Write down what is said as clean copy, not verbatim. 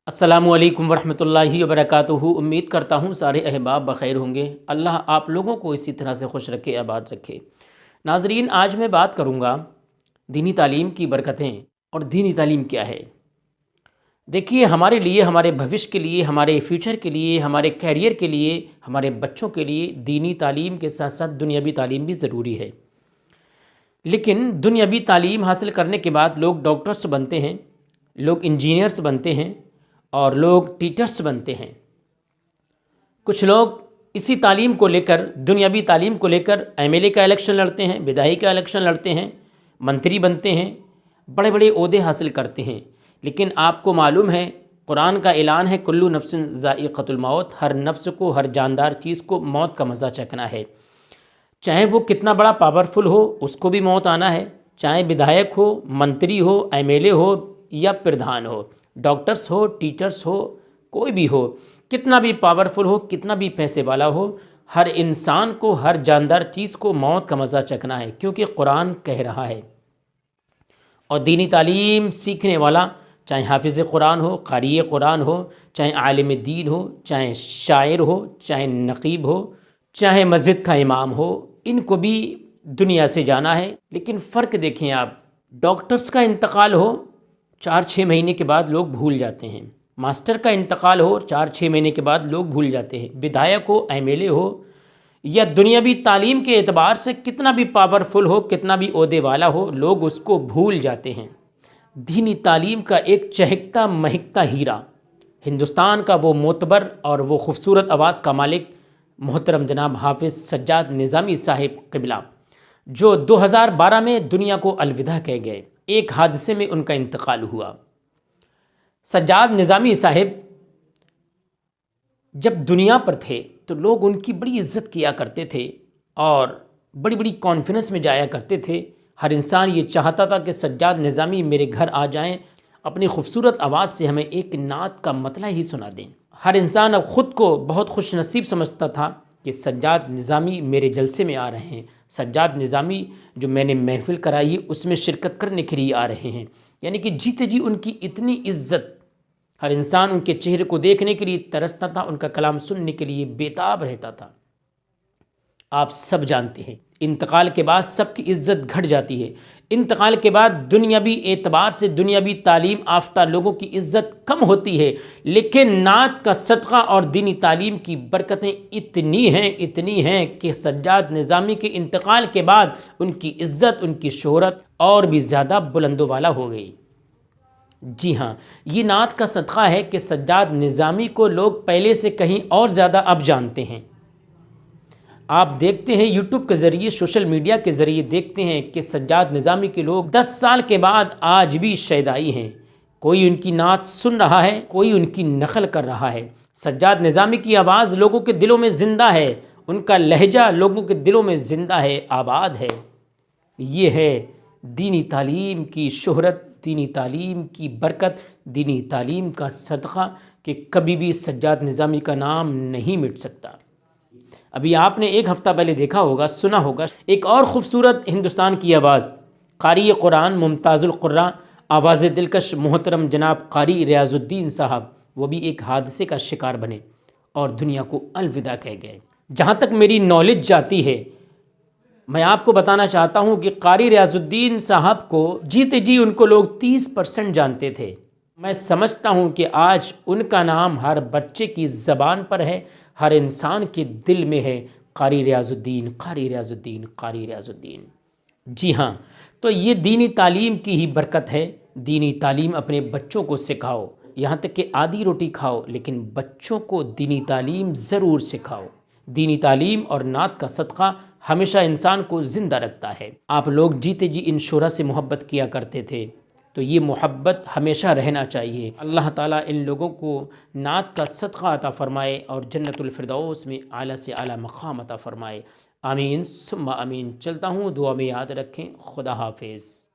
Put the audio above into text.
السلام علیکم ورحمۃ اللہ وبرکاتہ۔ امید کرتا ہوں سارے احباب بخیر ہوں گے۔ اللہ آپ لوگوں کو اسی طرح سے خوش رکھے، آباد رکھے۔ ناظرین، آج میں بات کروں گا دینی تعلیم کی برکتیں اور دینی تعلیم کیا ہے۔ دیکھیے، ہمارے لیے، ہمارے بھوش کے لیے، ہمارے فیوچر کے لیے، ہمارے کیریئر کے لیے، ہمارے بچوں کے لیے دینی تعلیم کے ساتھ ساتھ دنیاوی تعلیم بھی ضروری ہے۔ لیکن دنیاوی تعلیم حاصل کرنے کے بعد لوگ ڈاکٹرز بنتے ہیں، لوگ انجینئرز بنتے ہیں اور لوگ ٹیچرز بنتے ہیں۔ کچھ لوگ اسی تعلیم کو لے کر، دنیاوی تعلیم کو لے کر ایم ایل اے کا الیکشن لڑتے ہیں، بدائی کا الیکشن لڑتے ہیں، منتری بنتے ہیں، بڑے بڑے عہدے حاصل کرتے ہیں۔ لیکن آپ کو معلوم ہے، قرآن کا اعلان ہے، کلو نفس ذائقۃ الموت، ہر نفس کو، ہر جاندار چیز کو موت کا مزہ چکھنا ہے۔ چاہے وہ کتنا بڑا پاورفل ہو، اس کو بھی موت آنا ہے۔ چاہے بدھائک ہو، منتری ہو، ایم ایل اے ہو یا پردھان ہو، ڈاکٹرز ہو، ٹیچرز ہو، کوئی بھی ہو، کتنا بھی پاورفل ہو، کتنا بھی پیسے والا ہو، ہر انسان کو، ہر جاندار چیز کو موت کا مزہ چکھنا ہے، کیونکہ قرآن کہہ رہا ہے۔ اور دینی تعلیم سیکھنے والا، چاہے حافظ قرآن ہو، قاری قرآن ہو، چاہے عالم دین ہو، چاہے شاعر ہو، چاہے نقیب ہو، چاہے مسجد کا امام ہو، ان کو بھی دنیا سے جانا ہے۔ لیکن فرق دیکھیں آپ، ڈاکٹرز کا انتقال ہو، 4-6 مہینے کے بعد لوگ بھول جاتے ہیں۔ ماسٹر کا انتقال ہو، 4-6 مہینے کے بعد لوگ بھول جاتے ہیں۔ بدھائک ہو، ایم ایل اے ہو، یا دنیاوی تعلیم کے اعتبار سے کتنا بھی پاورفل ہو، کتنا بھی عہدے والا ہو، لوگ اس کو بھول جاتے ہیں۔ دینی تعلیم کا ایک چہکتا مہکتا ہیرا، ہندوستان کا وہ معتبر اور وہ خوبصورت آواز کا مالک محترم جناب حافظ سجاد نظامی صاحب قبلہ، جو 2012 میں دنیا کو الوداع کہہ گئے۔ ایک حادثے میں ان کا انتقال ہوا۔ سجاد نظامی صاحب جب دنیا پر تھے تو لوگ ان کی بڑی عزت کیا کرتے تھے اور بڑی بڑی کانفرنس میں جایا کرتے تھے۔ ہر انسان یہ چاہتا تھا کہ سجاد نظامی میرے گھر آ جائیں، اپنی خوبصورت آواز سے ہمیں ایک نعت کا مطلع ہی سنا دیں۔ ہر انسان اب خود کو بہت خوش نصیب سمجھتا تھا کہ سجاد نظامی میرے جلسے میں آ رہے ہیں، سجاد نظامی جو میں نے محفل کرائی اس میں شرکت کرنے کے لیے آ رہے ہیں۔ یعنی کہ جیتے جی ان کی اتنی عزت، ہر انسان ان کے چہرے کو دیکھنے کے لیے ترستا تھا، ان کا کلام سننے کے لیے بیتاب رہتا تھا۔ آپ سب جانتے ہیں، انتقال کے بعد سب کی عزت گھٹ جاتی ہے۔ انتقال کے بعد دنیاوی اعتبار سے دنیاوی تعلیم یافتہ لوگوں کی عزت کم ہوتی ہے، لیکن نعت کا صدقہ اور دینی تعلیم کی برکتیں اتنی ہیں کہ سجاد نظامی کے انتقال کے بعد ان کی عزت، ان کی شہرت اور بھی زیادہ بلند و بالا ہو گئی۔ جی ہاں، یہ نعت کا صدقہ ہے کہ سجاد نظامی کو لوگ پہلے سے کہیں اور زیادہ اب جانتے ہیں۔ آپ دیکھتے ہیں یوٹیوب کے ذریعے، سوشل میڈیا کے ذریعے دیکھتے ہیں کہ سجاد نظامی کے لوگ 10 سال کے بعد آج بھی شیدائی ہیں۔ کوئی ان کی نعت سن رہا ہے، کوئی ان کی نقل کر رہا ہے۔ سجاد نظامی کی آواز لوگوں کے دلوں میں زندہ ہے، ان کا لہجہ لوگوں کے دلوں میں زندہ ہے، آباد ہے۔ یہ ہے دینی تعلیم کی شہرت، دینی تعلیم کی برکت، دینی تعلیم کا صدقہ کہ کبھی بھی سجاد نظامی کا نام نہیں مٹ سکتا۔ ابھی آپ نے ایک ہفتہ پہلے دیکھا ہوگا، سنا ہوگا، ایک اور خوبصورت ہندوستان کی آواز، قاری قرآن، ممتاز القراء، آواز دلکش محترم جناب قاری ریاض الدین صاحب، وہ بھی ایک حادثے کا شکار بنے اور دنیا کو الوداع کہہ گئے۔ جہاں تک میری نالج جاتی ہے، میں آپ کو بتانا چاہتا ہوں کہ قاری ریاض الدین صاحب کو جیتے جی ان کو لوگ 30% جانتے تھے۔ میں سمجھتا ہوں کہ آج ان کا نام ہر بچے کی زبان پر ہے، ہر انسان کے دل میں ہے، قاری ریاض الدین، قاری ریاض الدین، قاری ریاض الدین۔ جی ہاں، تو یہ دینی تعلیم کی ہی برکت ہے۔ دینی تعلیم اپنے بچوں کو سکھاؤ، یہاں تک کہ آدھی روٹی کھاؤ، لیکن بچوں کو دینی تعلیم ضرور سکھاؤ۔ دینی تعلیم اور نعت کا صدقہ ہمیشہ انسان کو زندہ رکھتا ہے۔ آپ لوگ جیتے جی ان شعراء سے محبت کیا کرتے تھے، تو یہ محبت ہمیشہ رہنا چاہیے۔ اللہ تعالیٰ ان لوگوں کو نعت کا صدقہ عطا فرمائے اور جنت الفردوس میں اعلیٰ سے اعلیٰ مقام عطا فرمائے۔ آمین ثم آمین۔ چلتا ہوں، دعا میں یاد رکھیں۔ خدا حافظ۔